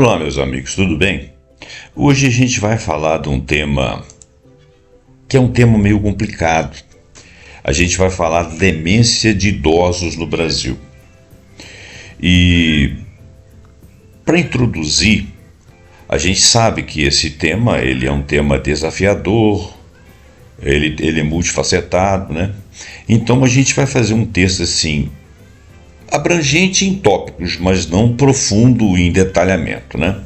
Olá, meus amigos, tudo bem? Hoje a gente vai falar de um tema que é um tema meio complicado. A gente vai falar de demência de idosos no Brasil. E para introduzir, a gente sabe que esse tema ele é um tema desafiador, ele é multifacetado, né? Então a gente vai fazer um texto assim, abrangente em tópicos, mas não profundo em detalhamento, né?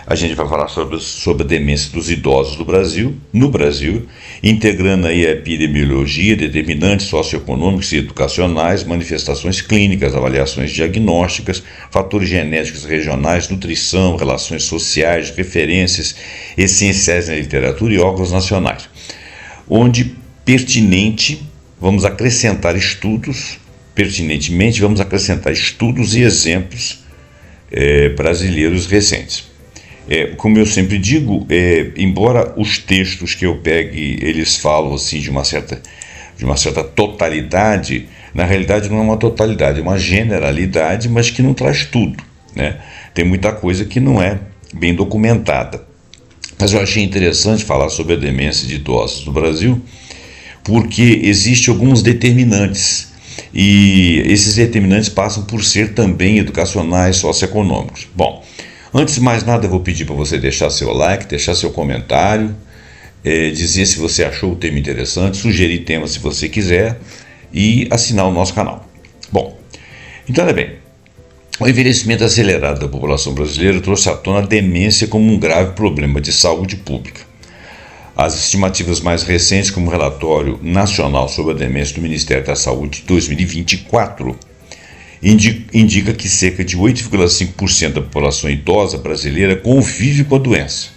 A gente vai falar sobre a demência dos idosos no Brasil, integrando aí a epidemiologia, determinantes socioeconômicos e educacionais, manifestações clínicas, avaliações diagnósticas, fatores genéticos regionais, nutrição, relações sociais, referências essenciais na literatura e órgãos nacionais, onde vamos acrescentar estudos e exemplos brasileiros recentes. Como eu sempre digo, embora os textos que eu pegue, eles falam assim de uma certa totalidade, na realidade não é uma totalidade, é uma generalidade, mas que não traz tudo, né? Tem muita coisa que não é bem documentada. Mas eu achei interessante falar sobre a demência de idosos no Brasil, porque existem alguns determinantes, e esses determinantes passam por ser também educacionais, socioeconômicos. Bom, antes de mais nada, eu vou pedir para você deixar seu like, deixar seu comentário, dizer se você achou o tema interessante, sugerir temas se você quiser e assinar o nosso canal. Bom, então olha bem, o envelhecimento acelerado da população brasileira trouxe à tona a demência como um grave problema de saúde pública. As estimativas mais recentes, como o Relatório Nacional sobre a Demência do Ministério da Saúde de 2024, indica que cerca de 8,5% da população idosa brasileira convive com a doença,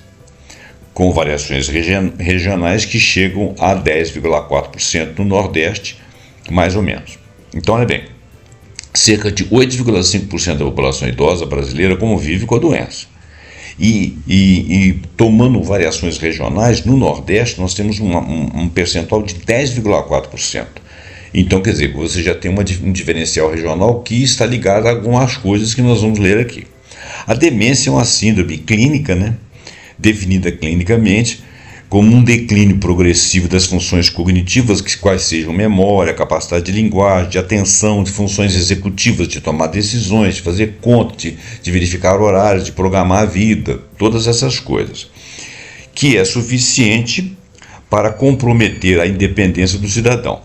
com variações regionais que chegam a 10,4% no Nordeste, mais ou menos. Então, olha bem, cerca de 8,5% da população idosa brasileira convive com a doença. E tomando variações regionais, no Nordeste nós temos um percentual de 10,4%. Então, quer dizer, você já tem um diferencial regional que está ligado a algumas coisas que nós vamos ler aqui. A demência é uma síndrome clínica, né, definida clinicamente como um declínio progressivo das funções cognitivas, quais sejam memória, capacidade de linguagem, de atenção, de funções executivas, de tomar decisões, de fazer conta, de verificar horários, de programar a vida, todas essas coisas, que é suficiente para comprometer a independência do cidadão.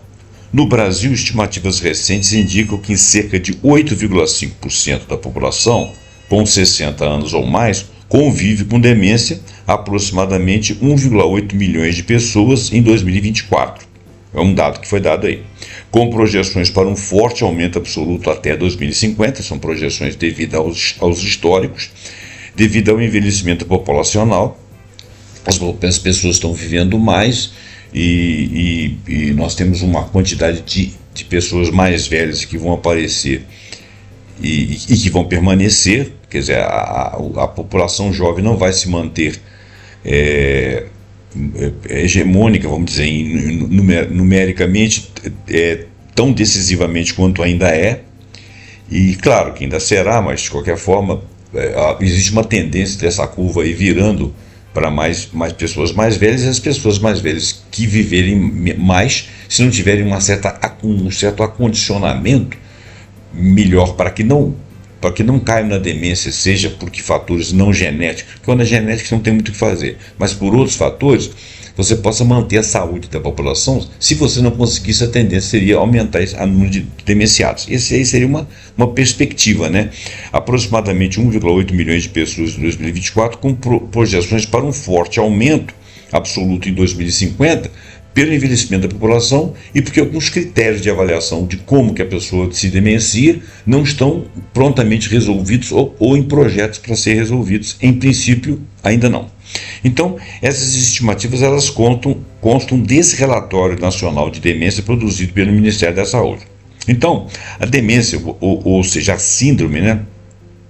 No Brasil, estimativas recentes indicam que cerca de 8,5% da população, com 60 anos ou mais, convive com demência, aproximadamente 1,8 milhões de pessoas em 2024. É um dado que foi dado aí. Com projeções para um forte aumento absoluto até 2050, são projeções devido aos históricos, devido ao envelhecimento populacional. As pessoas estão vivendo mais e nós temos uma quantidade de pessoas mais velhas que vão aparecer e que vão permanecer. Quer dizer, a população jovem não vai se manter hegemônica, vamos dizer, numericamente, tão decisivamente quanto ainda é, e claro que ainda será, mas de qualquer forma, existe uma tendência dessa curva aí virando para mais pessoas mais velhas, e as pessoas mais velhas que viverem mais, se não tiverem um certo acondicionamento melhor para que não caiam na demência, seja por fatores não genéticos, quando é genético não tem muito o que fazer, mas por outros fatores, você possa manter a saúde da população. Se você não conseguisse, a tendência seria aumentar o número de demenciados. Esse aí seria uma perspectiva, né? Aproximadamente 1,8 milhões de pessoas em 2024, com projeções para um forte aumento absoluto em 2050, pelo envelhecimento da população e porque alguns critérios de avaliação de como que a pessoa se demencia não estão prontamente resolvidos ou em projetos para ser resolvidos. Em princípio, ainda não. Então, essas estimativas elas constam desse relatório nacional de demência produzido pelo Ministério da Saúde. Então, a demência, ou seja, a síndrome, né,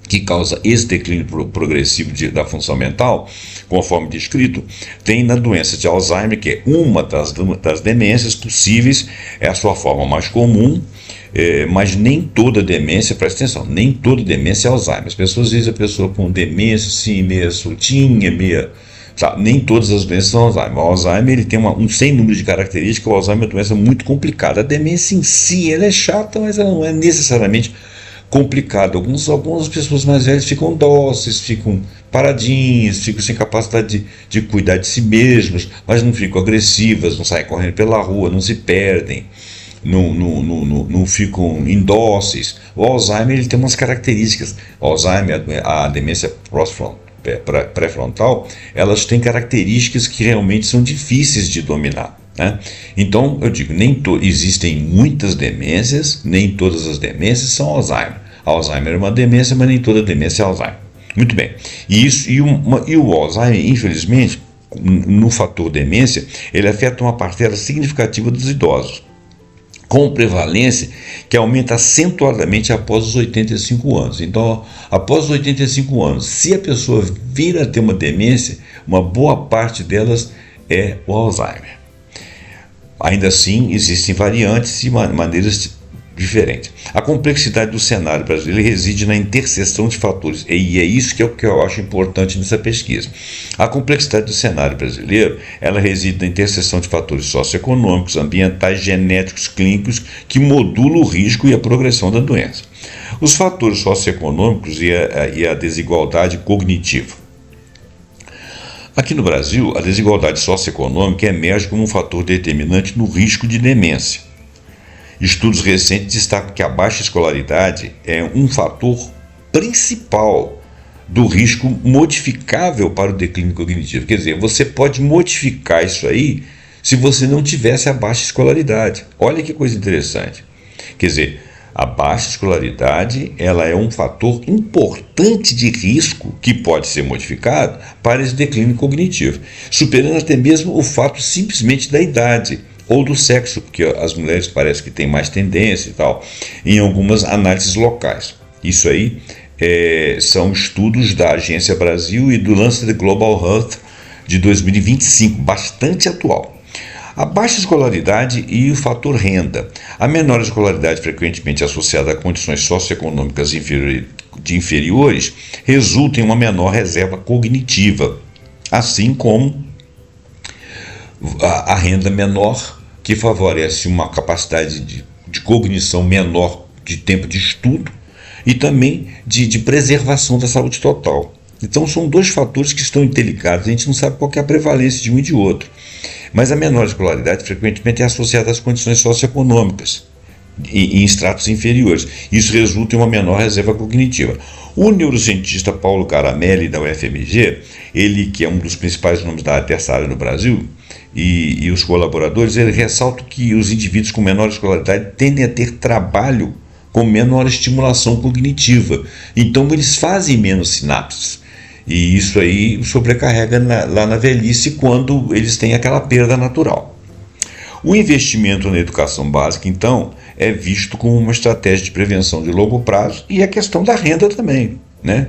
que causa esse declínio progressivo da função mental, conforme descrito, tem na doença de Alzheimer, que é uma das demências possíveis, é a sua forma mais comum, mas nem toda demência, presta atenção, nem toda demência é Alzheimer. As pessoas dizem a pessoa com demência, assim, meia soltinha, meia... Sabe, nem todas as doenças são Alzheimer. O Alzheimer ele tem um sem número de características. O Alzheimer é uma doença muito complicada. A demência em si ela é chata, mas ela não é necessariamente complicada. Algumas pessoas mais velhas ficam dóceis, ficam paradinhas, ficam sem capacidade de cuidar de si mesmas, mas não ficam agressivas, não saem correndo pela rua, não se perdem, não ficam indóceis. O Alzheimer ele tem umas características. O Alzheimer, a demência pré-frontal, elas têm características que realmente são difíceis de dominar, né? Então, eu digo, existem muitas demências, nem todas as demências são Alzheimer. Alzheimer é uma demência, mas nem toda demência é Alzheimer. Muito bem. E o Alzheimer, infelizmente, no fator demência, ele afeta uma parcela significativa dos idosos, com prevalência que aumenta acentuadamente após os 85 anos. Então, após os 85 anos, se a pessoa vir a ter uma demência, uma boa parte delas é o Alzheimer. Ainda assim, existem variantes e maneiras diferentes. A complexidade do cenário brasileiro reside na interseção de fatores, e é isso que eu acho importante nessa pesquisa. A complexidade do cenário brasileiro, ela reside na interseção de fatores socioeconômicos, ambientais, genéticos, clínicos, que modulam o risco e a progressão da doença. Os fatores socioeconômicos e a desigualdade cognitiva. Aqui no Brasil, a desigualdade socioeconômica emerge como um fator determinante no risco de demência. Estudos recentes destacam que a baixa escolaridade é um fator principal do risco modificável para o declínio cognitivo. Quer dizer, você pode modificar isso aí se você não tivesse a baixa escolaridade. Olha que coisa interessante. Quer dizer, a baixa escolaridade ela é um fator importante de risco que pode ser modificado para esse declínio cognitivo, superando até mesmo o fato simplesmente da idade ou do sexo, porque as mulheres parece que têm mais tendência e tal, em algumas análises locais. Isso aí são estudos da Agência Brasil e do Lancet Global Health de 2025, bastante atual. A baixa escolaridade e o fator renda. A menor escolaridade, frequentemente associada a condições socioeconômicas inferiores, resulta em uma menor reserva cognitiva, assim como a renda menor, que favorece uma capacidade de cognição menor, de tempo de estudo e também de preservação da saúde total. Então são dois fatores que estão interligados, a gente não sabe qual é a prevalência de um e de outro. Mas a menor escolaridade frequentemente é associada às condições socioeconômicas em estratos inferiores. Isso resulta em uma menor reserva cognitiva. O neurocientista Paulo Caramelli, da UFMG, ele que é um dos principais nomes da área terciária no Brasil, e os colaboradores, ele ressalta que os indivíduos com menor escolaridade tendem a ter trabalho com menor estimulação cognitiva. Então eles fazem menos sinapses. E isso aí sobrecarrega lá na velhice quando eles têm aquela perda natural. O investimento na educação básica, então, é visto como uma estratégia de prevenção de longo prazo e a questão da renda também, né?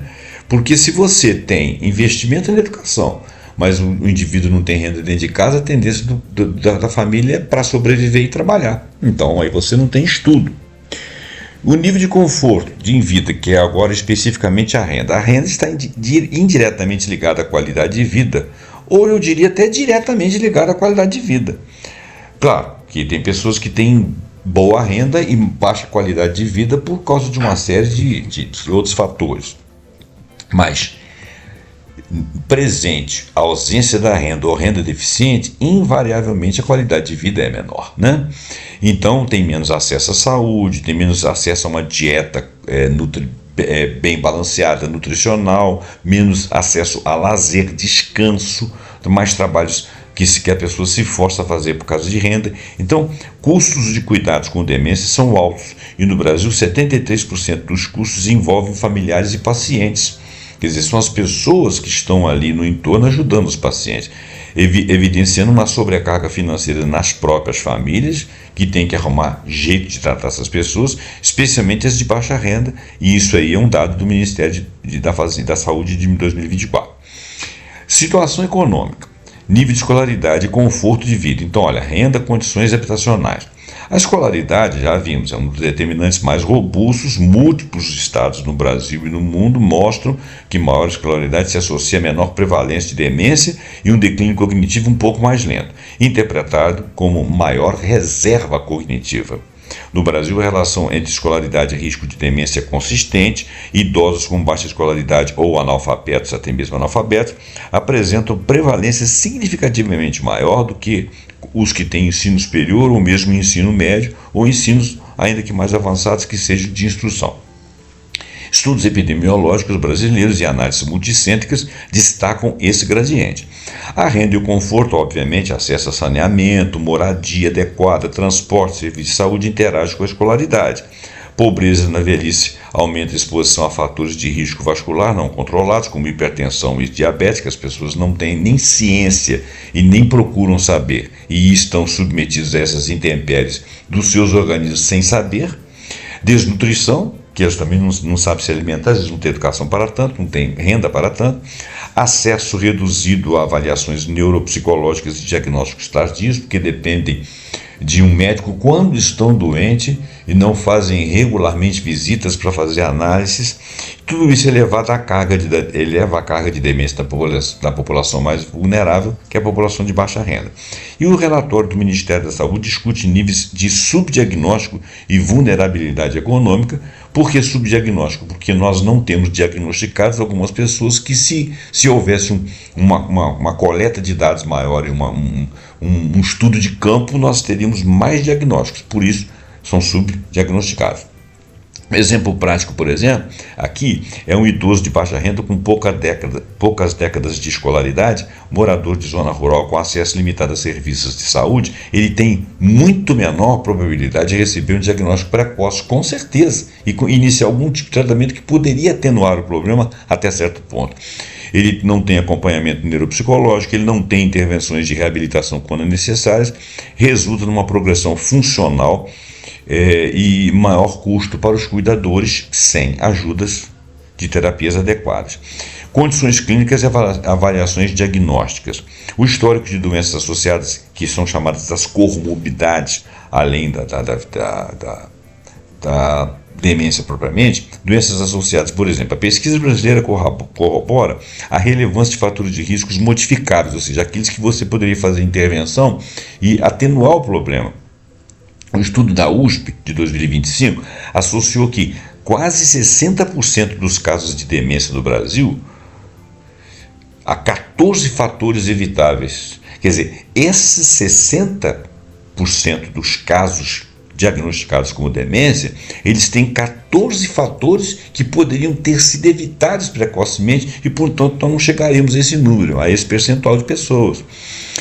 Porque se você tem investimento na educação, mas o indivíduo não tem renda dentro de casa, a tendência da família é para sobreviver e trabalhar. Então aí você não tem estudo. O nível de conforto de vida, que é agora especificamente a renda está indiretamente ligada à qualidade de vida, ou eu diria até diretamente ligada à qualidade de vida. Claro que tem pessoas que têm boa renda e baixa qualidade de vida por causa de uma série de outros fatores. Mas, presente a ausência da renda ou renda deficiente, invariavelmente a qualidade de vida é menor, né? Então tem menos acesso à saúde, tem menos acesso a uma dieta bem balanceada, nutricional, menos acesso a lazer, descanso, mais trabalhos que a pessoa se força a fazer por causa de renda. Então, custos de cuidados com demência são altos e no Brasil 73% dos custos envolvem familiares e pacientes. Quer dizer, são as pessoas que estão ali no entorno ajudando os pacientes, evidenciando uma sobrecarga financeira nas próprias famílias, que tem que arrumar jeito de tratar essas pessoas, especialmente as de baixa renda, e isso aí é um dado do Ministério da Saúde de 2024. Situação econômica, nível de escolaridade e conforto de vida. Então, olha, renda, condições habitacionais. A escolaridade, já vimos, é um dos determinantes mais robustos. Múltiplos estados no Brasil e no mundo mostram que maior escolaridade se associa a menor prevalência de demência e um declínio cognitivo um pouco mais lento, interpretado como maior reserva cognitiva. No Brasil, a relação entre escolaridade e risco de demência é consistente. Idosos com baixa escolaridade ou analfabetos, até mesmo analfabetos, apresentam prevalência significativamente maior do que os que têm ensino superior ou mesmo ensino médio ou ensinos ainda que mais avançados que sejam de instrução. Estudos epidemiológicos brasileiros e análises multicêntricas destacam esse gradiente. A renda e o conforto, obviamente, acesso a saneamento, moradia adequada, transporte, serviço de saúde interagem com a escolaridade. Pobreza na velhice aumenta a exposição a fatores de risco vascular não controlados, como hipertensão e diabetes, que as pessoas não têm nem ciência e nem procuram saber, e estão submetidos a essas intempéries dos seus organismos sem saber. Desnutrição, que eles também não sabem se alimentar, às vezes não têm educação para tanto, não têm renda para tanto. Acesso reduzido a avaliações neuropsicológicas e diagnósticos tardios, porque dependem de um médico quando estão doentes e não fazem regularmente visitas para fazer análises. Tudo isso eleva a carga de demência da população mais vulnerável, que é a população de baixa renda. E o relatório do Ministério da Saúde discute níveis de subdiagnóstico e vulnerabilidade econômica. Por que subdiagnóstico? Porque nós não temos diagnosticados algumas pessoas que, se houvesse uma coleta de dados maior e um estudo de campo, nós teríamos mais diagnósticos. Por isso, são subdiagnosticados. Exemplo prático, por exemplo, aqui é um idoso de baixa renda com poucas décadas de escolaridade, morador de zona rural com acesso limitado a serviços de saúde. Ele tem muito menor probabilidade de receber um diagnóstico precoce, com certeza, e iniciar algum tipo de tratamento que poderia atenuar o problema até certo ponto. Ele não tem acompanhamento neuropsicológico, ele não tem intervenções de reabilitação quando necessárias, resulta numa progressão funcional e maior custo para os cuidadores sem ajudas de terapias adequadas. Condições clínicas e avaliações diagnósticas. O histórico de doenças associadas, que são chamadas das comorbidades, além da demência propriamente, doenças associadas, por exemplo, a pesquisa brasileira corrobora a relevância de fatores de riscos modificáveis, ou seja, aqueles que você poderia fazer intervenção e atenuar o problema. O estudo da USP de 2025 associou que quase 60% dos casos de demência no Brasil a 14 fatores evitáveis. Quer dizer, esses 60% dos casos diagnosticados como demência, eles têm 14 fatores que poderiam ter sido evitados precocemente e, portanto, não chegaremos a esse número, a esse percentual de pessoas,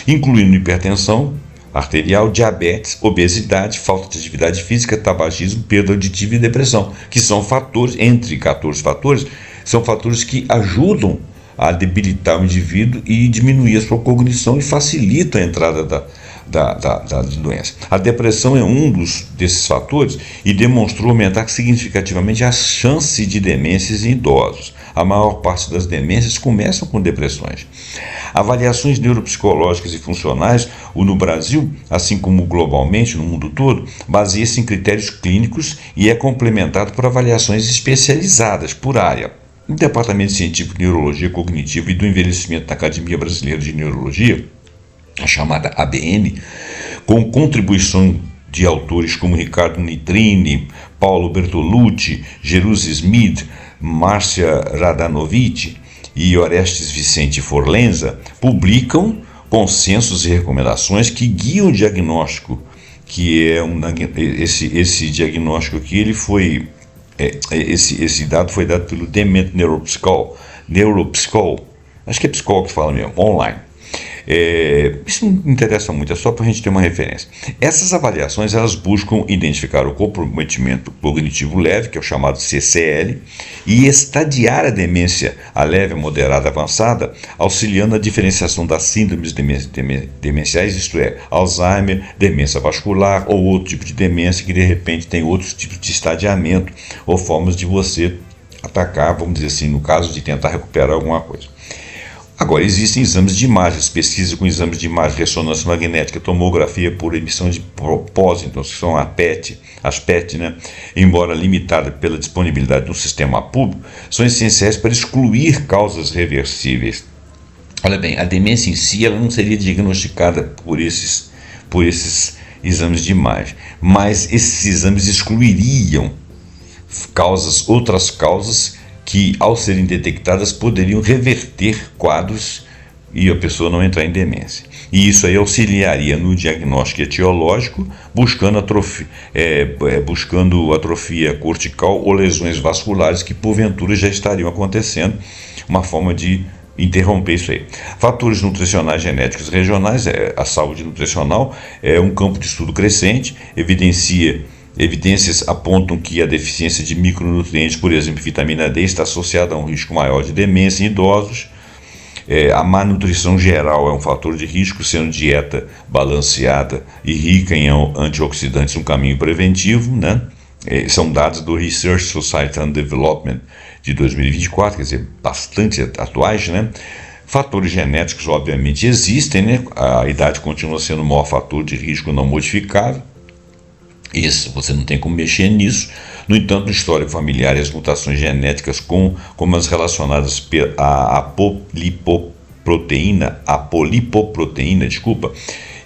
incluindo hipertensão arterial, diabetes, obesidade, falta de atividade física, tabagismo, perda auditiva e depressão, que são fatores, entre 14 fatores, são fatores que ajudam a debilitar o indivíduo e diminuir a sua cognição e facilitam a entrada da doença. A depressão é um desses fatores e demonstrou aumentar significativamente a chance de demências em idosos. A maior parte das demências começam com depressões. Avaliações neuropsicológicas e funcionais, no Brasil, assim como globalmente no mundo todo, baseia-se em critérios clínicos e é complementado por avaliações especializadas por área. O Departamento Científico de Neurologia Cognitiva e do Envelhecimento da Academia Brasileira de Neurologia, a chamada ABN, com contribuição de autores como Ricardo Nitrini, Paulo Bertolucci, Jerussi Smith, Márcia Radanovic e Orestes Vicente Forlenza, publicam consensos e recomendações que guiam o diagnóstico, que é esse diagnóstico aqui, ele foi esse dado foi dado pelo Dement Neuropsych, acho que é psicólogo que fala mesmo, online. Isso não interessa muito, é só para a gente ter uma referência. Essas avaliações elas buscam identificar o comprometimento cognitivo leve, que é o chamado CCL, e estadiar a demência a leve, moderada, avançada, auxiliando a diferenciação das síndromes demenciais, isto é, Alzheimer, demência vascular ou outro tipo de demência que de repente tem outros tipos de estadiamento ou formas de você atacar, vamos dizer assim, no caso de tentar recuperar alguma coisa. Agora, existem exames de imagens, pesquisa com exames de imagem, ressonância magnética, tomografia por emissão de posítrons, que são as PET, né? Embora limitada pela disponibilidade no sistema público, são essenciais para excluir causas reversíveis. Olha bem, a demência em si ela não seria diagnosticada por esses exames de imagem, mas esses exames excluiriam outras causas que, ao serem detectadas, poderiam reverter quadros e a pessoa não entrar em demência. E isso aí auxiliaria no diagnóstico etiológico, buscando atrofia cortical ou lesões vasculares que, porventura, já estariam acontecendo, uma forma de interromper isso aí. Fatores nutricionais genéticos regionais, a saúde nutricional é um campo de estudo crescente, evidências apontam que a deficiência de micronutrientes, por exemplo, vitamina D, está associada a um risco maior de demência em idosos. A má nutrição geral é um fator de risco, sendo dieta balanceada e rica em antioxidantes um caminho preventivo, né? São dados do Research Society on Development de 2024, quer dizer, bastante atuais, né? Fatores genéticos, obviamente, existem, né? A idade continua sendo o maior fator de risco não modificável. Isso, você não tem como mexer nisso. No entanto, no histórico familiar e as mutações genéticas, como as relacionadas à polipoproteína,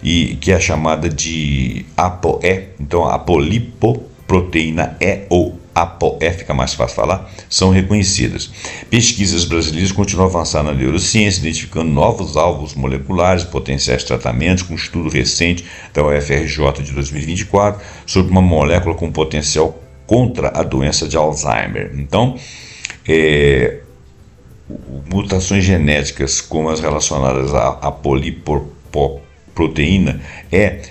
e que é chamada de ApoE, então a polipoproteína E ou ApoE, fica mais fácil falar, são reconhecidas. Pesquisas brasileiras continuam a avançar na neurociência, identificando novos alvos moleculares, potenciais tratamentos, com um estudo recente da UFRJ de 2024 sobre uma molécula com potencial contra a doença de Alzheimer. Então, mutações genéticas como as relacionadas à polipoproteína,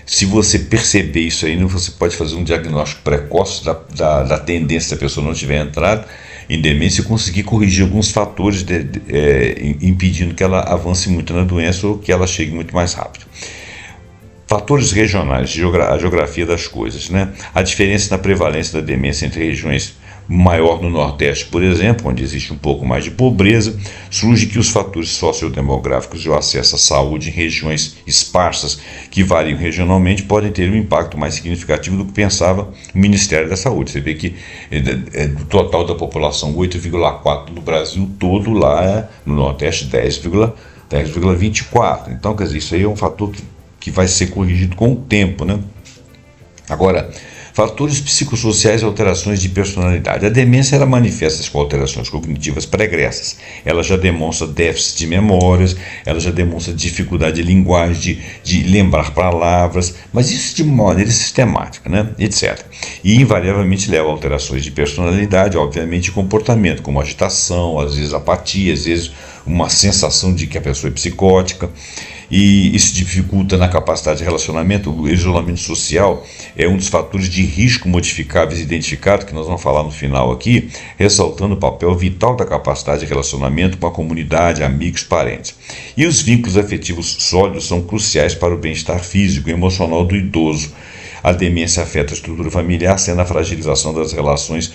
se você perceber isso aí, você pode fazer um diagnóstico precoce da tendência se a pessoa não tiver entrado em demência e conseguir corrigir alguns fatores impedindo que ela avance muito na doença ou que ela chegue muito mais rápido. Fatores regionais, a geografia das coisas, né? A diferença na prevalência da demência entre regiões maior no Nordeste, por exemplo, onde existe um pouco mais de pobreza, surge que os fatores sociodemográficos e o acesso à saúde em regiões esparsas, que variam regionalmente, podem ter um impacto mais significativo do que pensava o Ministério da Saúde. Você vê que do total da população, 8,4% no Brasil todo, lá no Nordeste 10,24%. Então, quer dizer, isso aí é um fator que vai ser corrigido com o tempo, né? Agora, fatores psicossociais e alterações de personalidade. A demência ela manifesta-se com alterações cognitivas pregressas. Ela já demonstra déficit de memórias, ela já demonstra dificuldade de linguagem, de lembrar palavras, mas isso de maneira sistemática, né? etc. E invariavelmente leva a alterações de personalidade, obviamente de comportamento, como agitação, às vezes apatia, às vezes uma sensação de que a pessoa é psicótica. E isso dificulta na capacidade de relacionamento. O isolamento social é um dos fatores de risco modificáveis identificados, que nós vamos falar no final aqui, ressaltando o papel vital da capacidade de relacionamento com a comunidade, amigos, parentes. E os vínculos afetivos sólidos são cruciais para o bem-estar físico e emocional do idoso. A demência afeta a estrutura familiar, sendo a fragilização das relações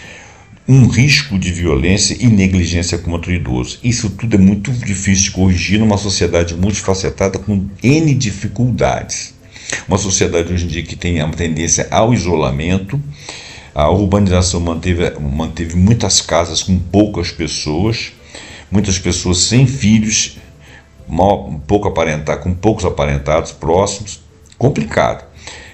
um risco de violência e negligência contra o idoso. Isso tudo é muito difícil de corrigir numa sociedade multifacetada com N dificuldades. Uma sociedade hoje em dia que tem uma tendência ao isolamento. A urbanização manteve muitas casas com poucas pessoas sem filhos, com poucos aparentados próximos. Complicado.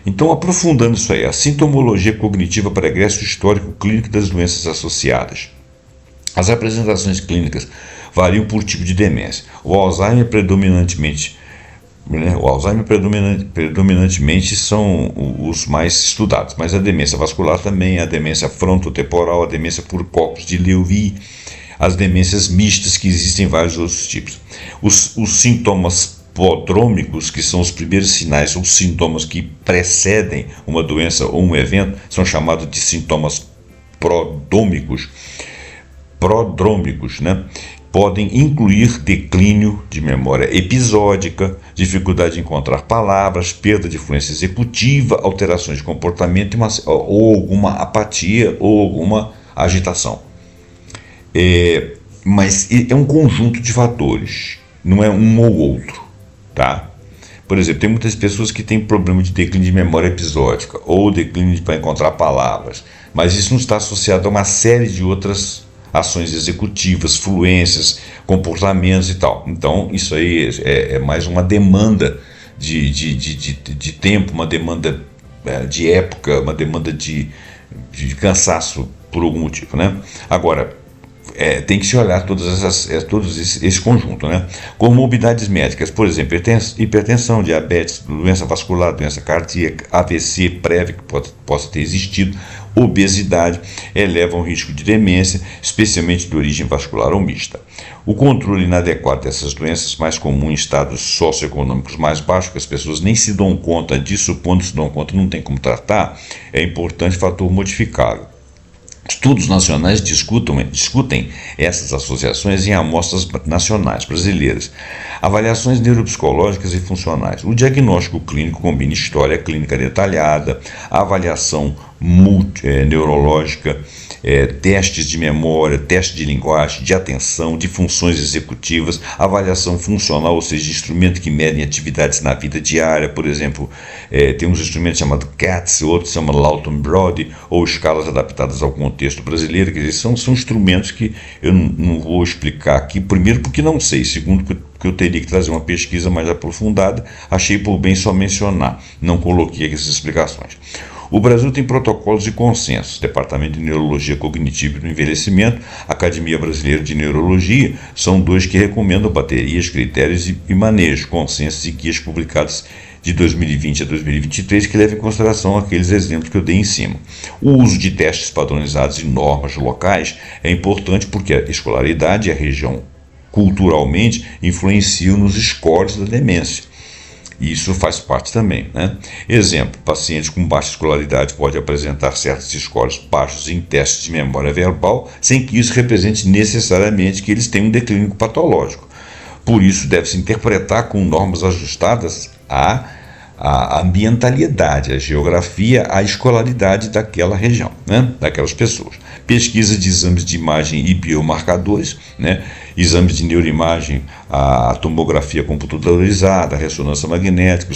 Então, aprofundando isso aí, a sintomologia cognitiva pregressa o histórico clínico das doenças associadas. As apresentações clínicas variam por tipo de demência. O Alzheimer predominantemente são os mais estudados, mas a demência vascular também, a demência frontotemporal, a demência por copos de Lewy, as demências mistas, que existem vários outros tipos. Os sintomas prodrômicos, que são os primeiros sinais ou sintomas que precedem uma doença ou um evento, são chamados de sintomas prodrômicos, né? Podem incluir declínio de memória episódica, dificuldade de encontrar palavras, perda de fluência executiva, alterações de comportamento ou alguma apatia ou alguma agitação. Mas é um conjunto de fatores não é um ou outro, tá? Por exemplo, tem muitas pessoas que têm problema de declínio de memória episódica ou declínio para encontrar palavras, mas isso não está associado a uma série de outras ações executivas, fluências, comportamentos e tal. Então, isso aí é mais uma demanda de tempo, uma demanda de época, uma demanda de cansaço por algum motivo, né? Agora, tem que se olhar todo esse conjunto, né? Comorbidades médicas, por exemplo, hipertensão, diabetes, doença vascular, doença cardíaca, AVC prévio que possa ter existido, obesidade, elevam o risco de demência, especialmente de origem vascular ou mista. O controle inadequado dessas doenças, mais comum em estados socioeconômicos mais baixos, que as pessoas nem se dão conta disso, quando se dão conta não tem como tratar, é importante fator modificável. Estudos nacionais discutem essas associações em amostras nacionais brasileiras. Avaliações neuropsicológicas e funcionais. O diagnóstico clínico combina história clínica detalhada, avaliação neurológica, testes de memória, teste de linguagem, de atenção, de funções executivas, avaliação funcional, ou seja, instrumento que medem atividades na vida diária. Por exemplo, tem uns instrumentos chamados CATS, outros chamam Lawton Brody, ou escalas adaptadas ao contexto brasileiro. Quer dizer, são instrumentos que eu não vou explicar aqui, primeiro porque não sei, segundo porque eu teria que trazer uma pesquisa mais aprofundada, achei por bem só mencionar, não coloquei aqui essas explicações. O Brasil tem protocolos e consensos. Departamento de Neurologia Cognitiva e do Envelhecimento, Academia Brasileira de Neurologia, são dois que recomendam baterias, critérios e manejo, consensos e guias publicados de 2020 a 2023 que levam em consideração aqueles exemplos que eu dei em cima. O uso de testes padronizados e normas locais é importante porque a escolaridade e a região culturalmente influenciam nos scores da demência. Isso faz parte também, né? Exemplo, pacientes com baixa escolaridade podem apresentar certos scores baixos em testes de memória verbal, sem que isso represente necessariamente que eles tenham um declínio patológico. Por isso, deve-se interpretar com normas ajustadas a ambientalidade, a geografia, a escolaridade daquela região, né? Daquelas pessoas. Pesquisa de exames de imagem e biomarcadores, né? Exames de neuroimagem, a tomografia computadorizada, a ressonância magnética,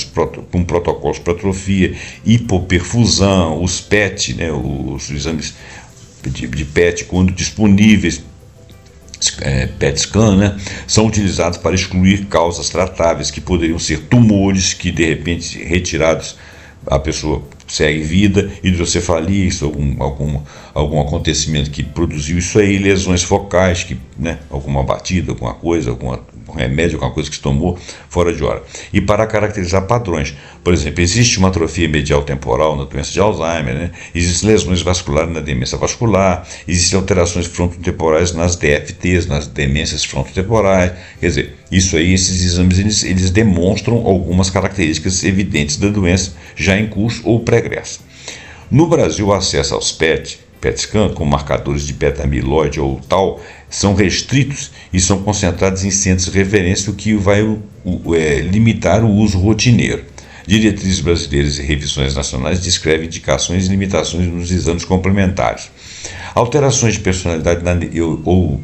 com protocolos para atrofia, hipoperfusão, os PET, né? Os exames de PET, quando disponíveis, PET scan, né, são utilizados para excluir causas tratáveis que poderiam ser tumores que de repente retirados a pessoa segue vida, hidrocefalia, algum acontecimento que produziu isso aí, lesões focais, né, alguma batida, alguma coisa, algum remédio, alguma coisa que se tomou fora de hora. E para caracterizar padrões, por exemplo, existe uma atrofia medial temporal na doença de Alzheimer, né? Existem lesões vasculares na demência vascular, existem alterações frontotemporais nas DFTs, nas demências frontotemporais. Quer dizer, isso aí, esses exames eles demonstram algumas características evidentes da doença já em curso ou pregressa. No Brasil, o acesso aos PET scan, com marcadores de beta-amiloide ou tal, são restritos e são concentrados em centros de referência, o que vai limitar o uso rotineiro. Diretrizes brasileiras e revisões nacionais descrevem indicações e limitações nos exames complementares. Alterações de personalidade ou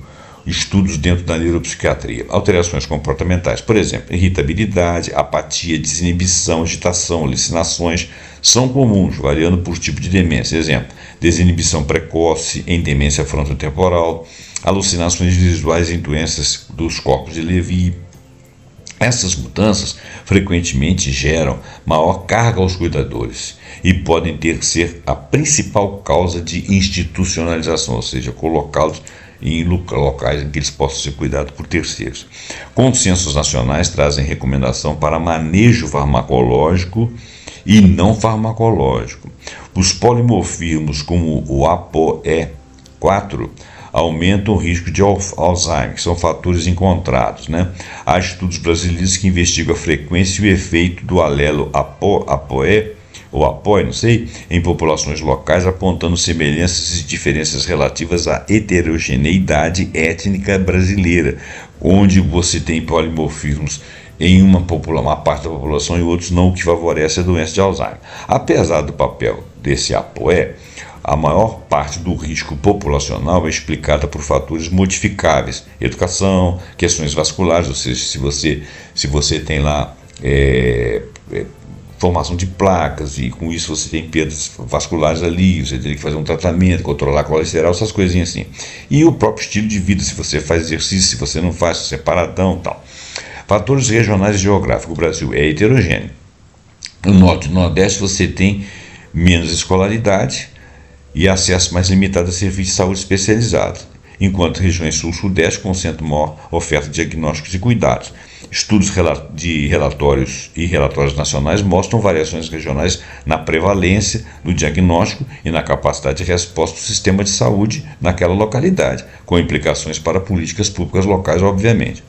estudos dentro da neuropsiquiatria. Alterações comportamentais, por exemplo, irritabilidade, apatia, desinibição, agitação, alucinações, são comuns, variando por tipo de demência. Exemplo, desinibição precoce em demência frontotemporal, alucinações visuais em doenças dos corpos de Levy. Essas mudanças frequentemente geram maior carga aos cuidadores e podem ser a principal causa de institucionalização, ou seja, colocá-los em locais em que eles possam ser cuidados por terceiros. Consensos nacionais trazem recomendação para manejo farmacológico e não farmacológico. Os polimorfismos, como o ApoE4, aumentam o risco de Alzheimer, que são fatores encontrados, né? Há estudos brasileiros que investigam a frequência e o efeito do alelo ApoE, ou APOE, não sei, em populações locais, apontando semelhanças e diferenças relativas à heterogeneidade étnica brasileira, onde você tem polimorfismos em uma parte da população e outros não, o que favorece a doença de Alzheimer. Apesar do papel desse APOE, a maior parte do risco populacional é explicada por fatores modificáveis, educação, questões vasculares, ou seja, se você tem lá formação de placas e com isso você tem perdas vasculares ali, você tem que fazer um tratamento, controlar colesterol, essas coisinhas assim. E o próprio estilo de vida, se você faz exercício, se você não faz, se você é paradão e tal. Fatores regionais e geográficos. O Brasil é heterogêneo. No Norte e no Nordeste você tem menos escolaridade e acesso mais limitado a serviços de saúde especializados, enquanto regiões Sul e Sudeste concentram maior oferta de diagnósticos e cuidados. Estudos de relatórios nacionais mostram variações regionais na prevalência do diagnóstico e na capacidade de resposta do sistema de saúde naquela localidade, com implicações para políticas públicas locais, obviamente.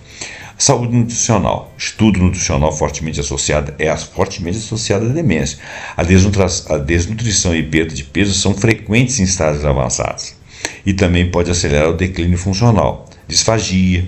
Saúde nutricional. Estudo nutricional fortemente associado à demência. A desnutrição e perda de peso são frequentes em estágios avançados e também pode acelerar o declínio funcional. Disfagia,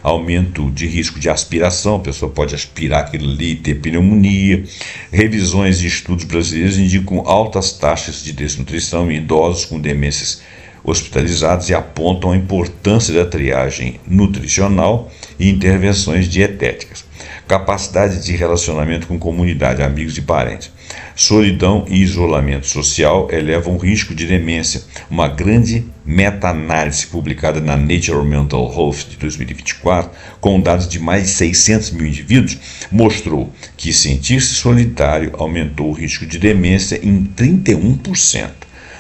aumento de risco de aspiração, a pessoa pode aspirar aquilo ali e ter pneumonia. Revisões de estudos brasileiros indicam altas taxas de desnutrição em idosos com demências hospitalizados e apontam a importância da triagem nutricional e intervenções dietéticas. Capacidade de relacionamento com comunidade, amigos e parentes. Solidão e isolamento social elevam o risco de demência. Uma grande meta-análise publicada na Nature Mental Health de 2024, com dados de mais de 600 mil indivíduos, mostrou que sentir-se solitário aumentou o risco de demência em 31%.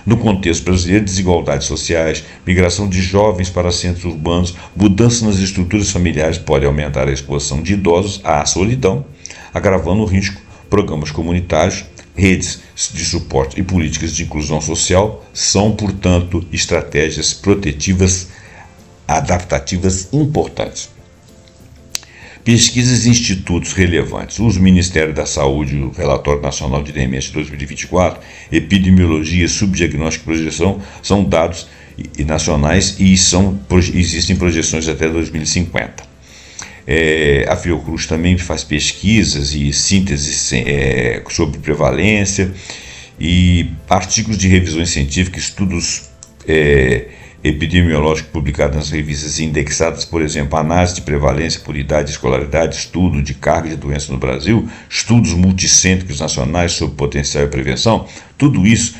No contexto brasileiro, desigualdades sociais, migração de jovens para centros urbanos, mudanças nas estruturas familiares podem aumentar a exposição de idosos à solidão, agravando o risco. Programas comunitários, redes de suporte e políticas de inclusão social são, portanto, estratégias protetivas adaptativas importantes. Pesquisas e institutos relevantes. O Ministério da Saúde, o Relatório Nacional de Demência de 2024, Epidemiologia, Subdiagnóstico e Projeção, são dados nacionais e existem projeções até 2050. A Fiocruz também faz pesquisas e sínteses sobre prevalência e artigos de revisões científicas, estudos epidemiológico publicado nas revistas indexadas, por exemplo, análise de prevalência por idade e escolaridade, estudo de carga de doença no Brasil, estudos multicêntricos nacionais sobre potencial e prevenção. Tudo isso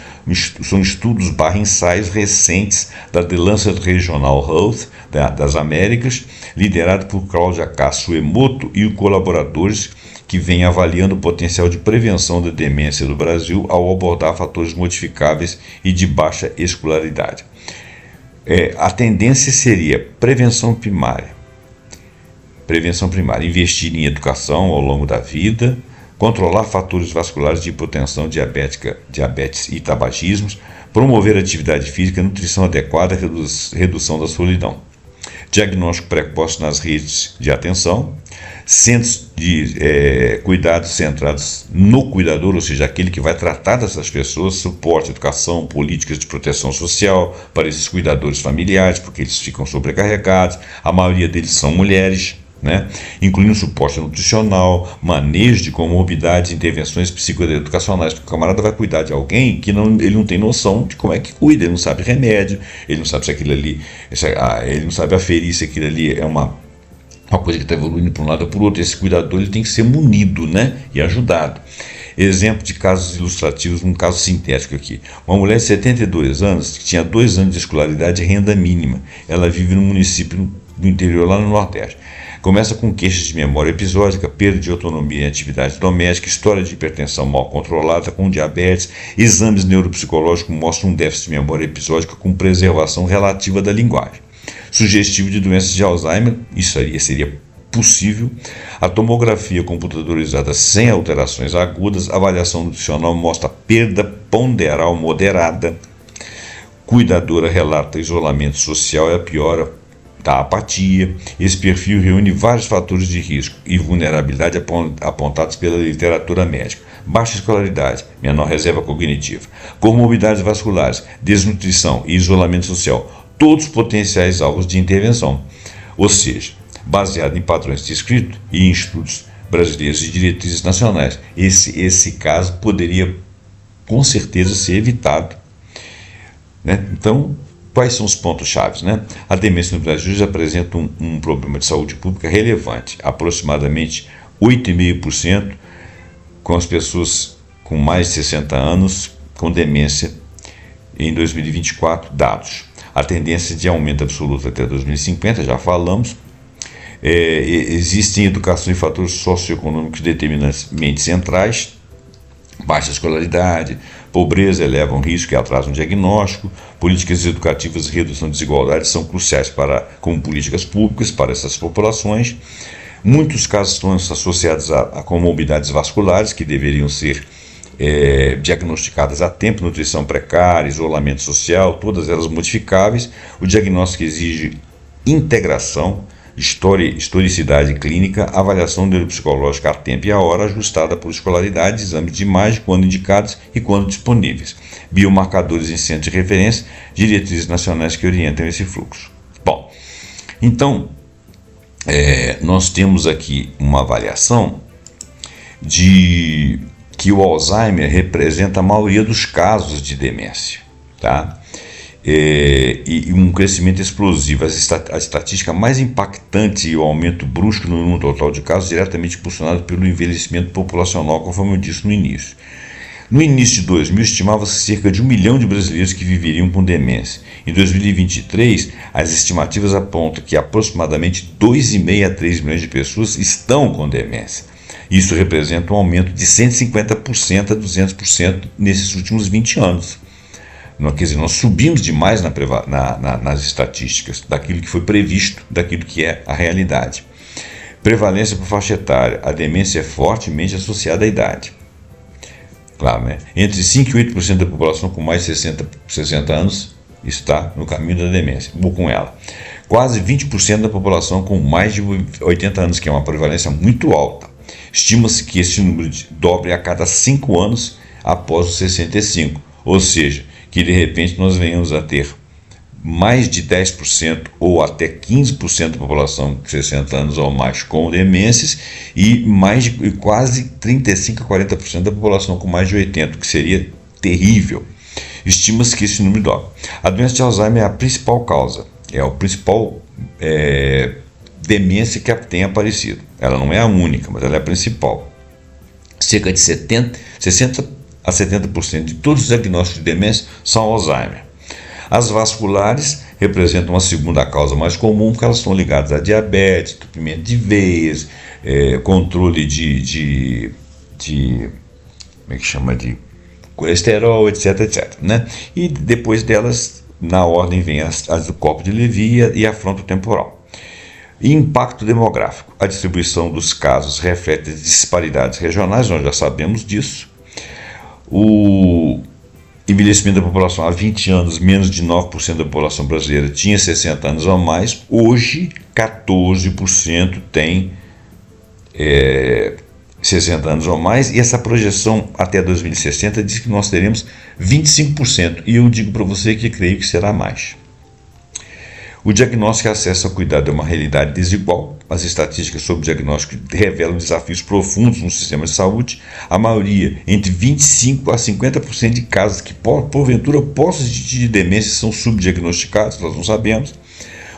são estudos ensaios recentes da The Lancet Regional Health das Américas, liderado por Cláudia Castro Emoto e colaboradores, que vem avaliando o potencial de prevenção da demência do Brasil ao abordar fatores modificáveis e de baixa escolaridade. A tendência seria prevenção primária, investir em educação ao longo da vida, controlar fatores vasculares de hipotensão diabetes e tabagismos, promover atividade física, nutrição adequada, redução da solidão. Diagnóstico precoce nas redes de atenção, centros de cuidados centrados no cuidador, ou seja, aquele que vai tratar dessas pessoas, suporte, educação, políticas de proteção social para esses cuidadores familiares, porque eles ficam sobrecarregados, a maioria deles são mulheres, incluindo suporte nutricional, manejo de comorbidades, intervenções psicoeducacionais, porque o camarada vai cuidar de alguém que ele não tem noção de como é que cuida, ele não sabe remédio, ele não sabe se aquilo ali, ele não sabe aferir se aquilo ali é uma coisa que está evoluindo para um lado ou para o outro. Esse cuidador ele tem que ser munido, e ajudado. Exemplo de casos ilustrativos, um caso sintético aqui. Uma mulher de 72 anos, que tinha 2 anos de escolaridade e renda mínima. Ela vive num município do interior, lá no Nordeste. Começa com queixas de memória episódica, perda de autonomia em atividade doméstica, história de hipertensão mal controlada, com diabetes, exames neuropsicológicos mostram um déficit de memória episódica com preservação relativa da linguagem. Sugestivo de doenças de Alzheimer, isso aí seria possível. A tomografia computadorizada sem alterações agudas, avaliação nutricional mostra perda ponderal moderada. Cuidadora relata isolamento social e a piora da apatia. Esse perfil reúne vários fatores de risco e vulnerabilidade apontados pela literatura médica. Baixa escolaridade, menor reserva cognitiva, comorbidades vasculares, desnutrição e isolamento social, todos potenciais alvos de intervenção, ou seja, baseado em padrões descritos e em estudos brasileiros e diretrizes nacionais. Esse caso poderia, com certeza, ser evitado né? Então, quais são os pontos-chave, né? A demência no Brasil já apresenta um problema de saúde pública relevante, aproximadamente 8,5% com as pessoas com mais de 60 anos com demência em 2024, dados. A tendência de aumento absoluto até 2050, já falamos. Existem educação e fatores socioeconômicos determinantemente centrais. Baixa escolaridade, pobreza elevam risco e atrasam o diagnóstico. Políticas educativas e redução de desigualdades são cruciais como políticas públicas para essas populações. Muitos casos estão associados a comorbidades vasculares que deveriam ser diagnosticadas a tempo, nutrição precária, isolamento social, todas elas modificáveis. O diagnóstico exige integração, historicidade clínica, avaliação neuropsicológica a tempo e a hora, ajustada por escolaridade, exames de imagem, quando indicados e quando disponíveis, biomarcadores em centro de referência, diretrizes nacionais que orientam esse fluxo. Bom, então, nós temos aqui uma avaliação de que o Alzheimer representa a maioria dos casos de demência, tá? E um crescimento explosivo. A estatística mais impactante e o aumento brusco no número total de casos diretamente impulsionado pelo envelhecimento populacional, conforme eu disse no início. No início de 2000, estimava-se cerca de 1 milhão de brasileiros que viveriam com demência. Em 2023, as estimativas apontam que aproximadamente 2,5 a 3 milhões de pessoas estão com demência. Isso representa um aumento de 150% a 200% nesses últimos 20 anos. Quer dizer, nós subimos demais nas estatísticas daquilo que foi previsto, daquilo que é a realidade. Prevalência por faixa etária. A demência é fortemente associada à idade. Claro, né? Entre 5% e 8% da população com mais de 60 anos está no caminho da demência, ou com ela. Quase 20% da população com mais de 80 anos, que é uma prevalência muito alta. Estima-se que esse número dobre a cada 5 anos após os 65, ou seja, que de repente nós venhamos a ter mais de 10% ou até 15% da população com 60 anos ou mais com demências e quase 35% a 40% da população com mais de 80, que seria terrível. Estima-se que esse número dobre. A doença de Alzheimer é a principal causa, é o principal demência que tem aparecido. Ela não é a única, mas ela é a principal. Cerca de 60 a 70% de todos os diagnósticos de demência são Alzheimer. As vasculares representam a segunda causa mais comum, porque elas estão ligadas a diabetes, entupimento de veias, controle de como é que chama, de colesterol, etc, etc, né? E depois delas, na ordem, vem as do corpo de Levy e a frontotemporal. Impacto demográfico. A distribuição dos casos reflete disparidades regionais, nós já sabemos disso. O envelhecimento da população há 20 anos, menos de 9% da população brasileira tinha 60 anos ou mais. Hoje, 14% tem 60 anos ou mais, e essa projeção até 2060 diz que nós teremos 25%, e eu digo para você que creio que será mais. O diagnóstico e acesso ao cuidado é uma realidade desigual. As estatísticas sobre o diagnóstico revelam desafios profundos no sistema de saúde. A maioria, entre 25% a 50% de casos que porventura possam existir de demência são subdiagnosticados, nós não sabemos.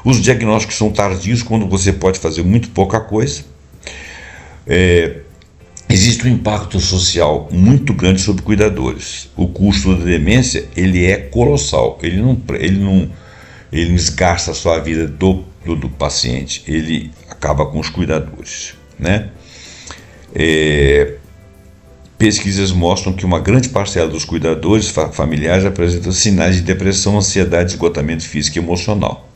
Os diagnósticos são tardios, quando você pode fazer muito pouca coisa. Existe um impacto social muito grande sobre cuidadores. O custo da demência ele é colossal. Ele não desgasta só a vida do paciente, ele acaba com os cuidadores, né? Pesquisas mostram que uma grande parcela dos cuidadores familiares apresenta sinais de depressão, ansiedade, esgotamento físico e emocional,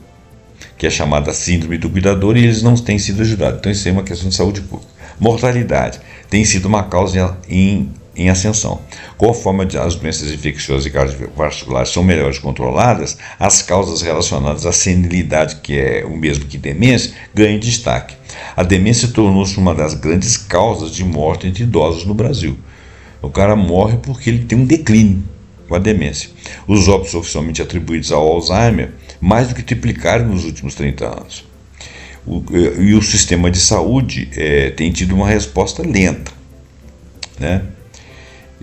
que é chamada síndrome do cuidador, e eles não têm sido ajudados. Então isso é uma questão de saúde pública. Mortalidade tem sido uma causa em ascensão. Conforme as doenças infecciosas e cardiovasculares são melhores controladas, as causas relacionadas à senilidade, que é o mesmo que demência, ganham destaque. A demência tornou-se uma das grandes causas de morte entre idosos no Brasil. O cara morre porque ele tem um declínio com a demência. Os óbitos oficialmente atribuídos ao Alzheimer mais do que triplicaram nos últimos 30 anos. E o sistema de saúde tem tido uma resposta lenta, né?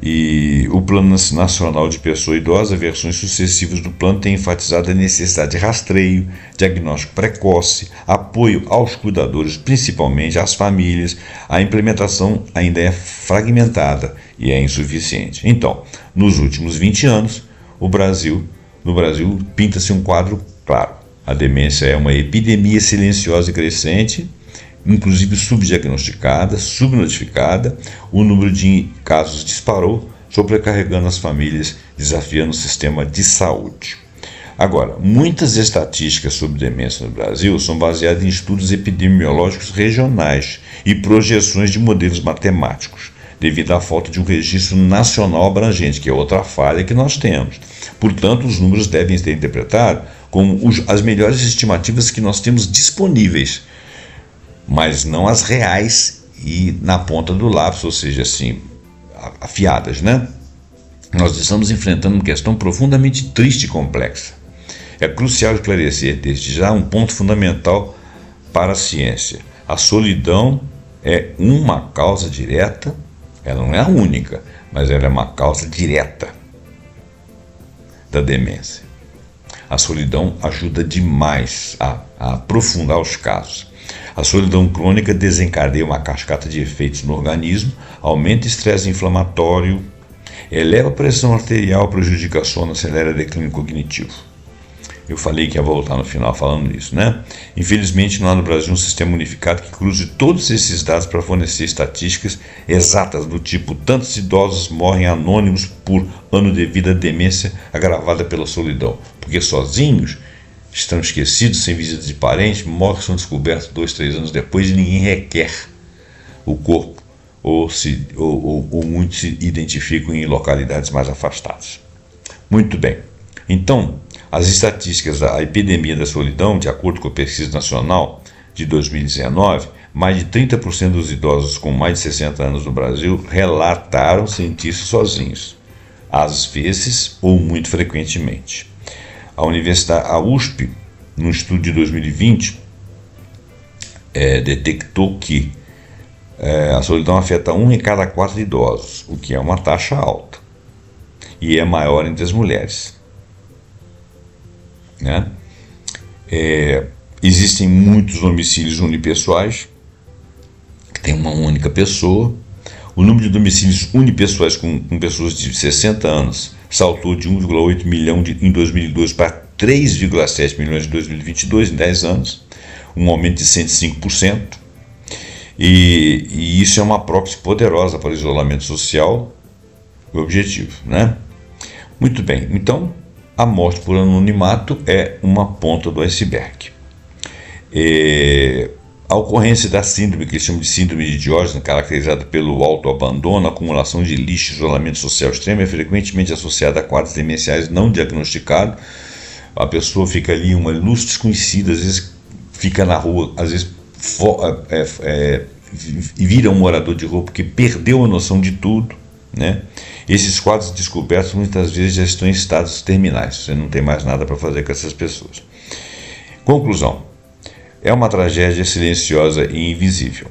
E o Plano Nacional de Pessoa Idosa, versões sucessivas do plano, têm enfatizado a necessidade de rastreio, diagnóstico precoce, apoio aos cuidadores, principalmente às famílias. A implementação ainda é fragmentada e é insuficiente. Então, nos últimos 20 anos, no Brasil, pinta-se um quadro claro. A demência é uma epidemia silenciosa e crescente, inclusive subdiagnosticada, subnotificada. O número de casos disparou, sobrecarregando as famílias, desafiando o sistema de saúde. Agora, muitas estatísticas sobre demência no Brasil são baseadas em estudos epidemiológicos regionais e projeções de modelos matemáticos, devido à falta de um registro nacional abrangente, que é outra falha que nós temos. Portanto, os números devem ser interpretados como as melhores estimativas que nós temos disponíveis, mas não as reais e na ponta do lápis, ou seja, assim, afiadas, né? Nós estamos enfrentando uma questão profundamente triste e complexa. É crucial esclarecer desde já um ponto fundamental para a ciência. A solidão é uma causa direta, ela não é a única, mas ela é uma causa direta da demência. A solidão ajuda demais a aprofundar os casos. A solidão crônica desencadeia uma cascata de efeitos no organismo, aumenta o estresse inflamatório, eleva a pressão arterial, prejudica o sono, acelera o declínio cognitivo. Eu falei que ia voltar no final falando isso, né? Infelizmente não há no Brasil um sistema unificado que cruze todos esses dados para fornecer estatísticas exatas do tipo: tantos idosos morrem anônimos por ano devido à demência agravada pela solidão, porque sozinhos estão esquecidos, sem visita de parentes, mortos são descobertos 2, 3 anos depois e ninguém requer o corpo, ou muitos se identificam em localidades mais afastadas. Muito bem, então, as estatísticas da epidemia da solidão, de acordo com a Pesquisa Nacional de 2019, mais de 30% dos idosos com mais de 60 anos no Brasil relataram sentir-se sozinhos, às vezes ou muito frequentemente. A USP, no estudo de 2020, detectou que a solidão afeta 1 em cada 4 idosos, o que é uma taxa alta, e é maior entre as mulheres. Né? Existem muitos domicílios unipessoais, que tem uma única pessoa. O número de domicílios unipessoais com pessoas de 60 anos saltou de 1,8 milhão em 2002 para 3,7 milhões em 2022, em 10 anos, um aumento de 105%. E isso é uma proxy poderosa para o isolamento social e objetivo, né? Muito bem, então a morte por anonimato é uma ponta do iceberg. A ocorrência da síndrome, que eles chamam de síndrome de Diógenes, caracterizada pelo autoabandono, acumulação de lixo, isolamento social extremo, é frequentemente associada a quadros demenciais não diagnosticados. A pessoa fica ali, uma luz desconhecida, às vezes fica na rua, às vezes vira um morador de rua porque perdeu a noção de tudo, né? Esses quadros descobertos muitas vezes já estão em estados terminais, você não tem mais nada para fazer com essas pessoas. Conclusão: é uma tragédia silenciosa e invisível.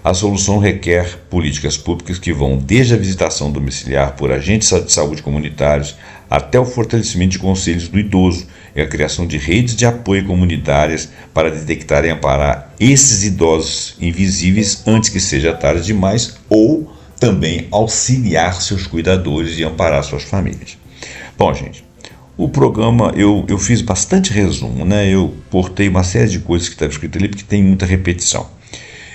A solução requer políticas públicas que vão desde a visitação domiciliar por agentes de saúde comunitários até o fortalecimento de conselhos do idoso e a criação de redes de apoio comunitárias para detectar e amparar esses idosos invisíveis antes que seja tarde demais, ou também auxiliar seus cuidadores e amparar suas famílias. Bom, gente, o programa, eu fiz bastante resumo, né? Eu portei uma série de coisas que estava escrito ali, porque tem muita repetição.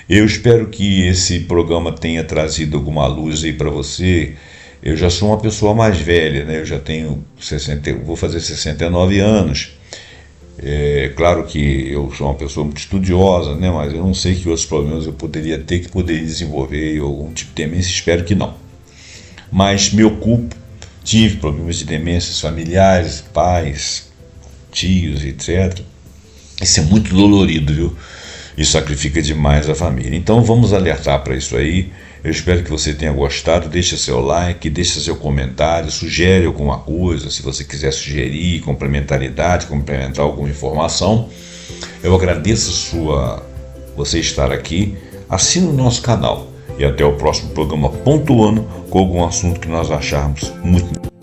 Eu espero que esse programa tenha trazido alguma luz aí para você. Eu já sou uma pessoa mais velha, né? Eu já tenho vou fazer 69 anos. Claro que eu sou uma pessoa muito estudiosa, né? Mas eu não sei que outros problemas eu poderia ter, que poderia desenvolver algum tipo de demência, espero que não. Mas me ocupo. Tive problemas de demências familiares, pais, tios, etc. Isso é muito dolorido, viu? E sacrifica demais a família. Então vamos alertar para isso aí. Eu espero que você tenha gostado. Deixa seu like, deixa seu comentário, sugere alguma coisa, se você quiser sugerir complementar alguma informação. Eu agradeço você estar aqui. Assine o nosso canal e até o próximo programa pontuando com algum assunto que nós acharmos muito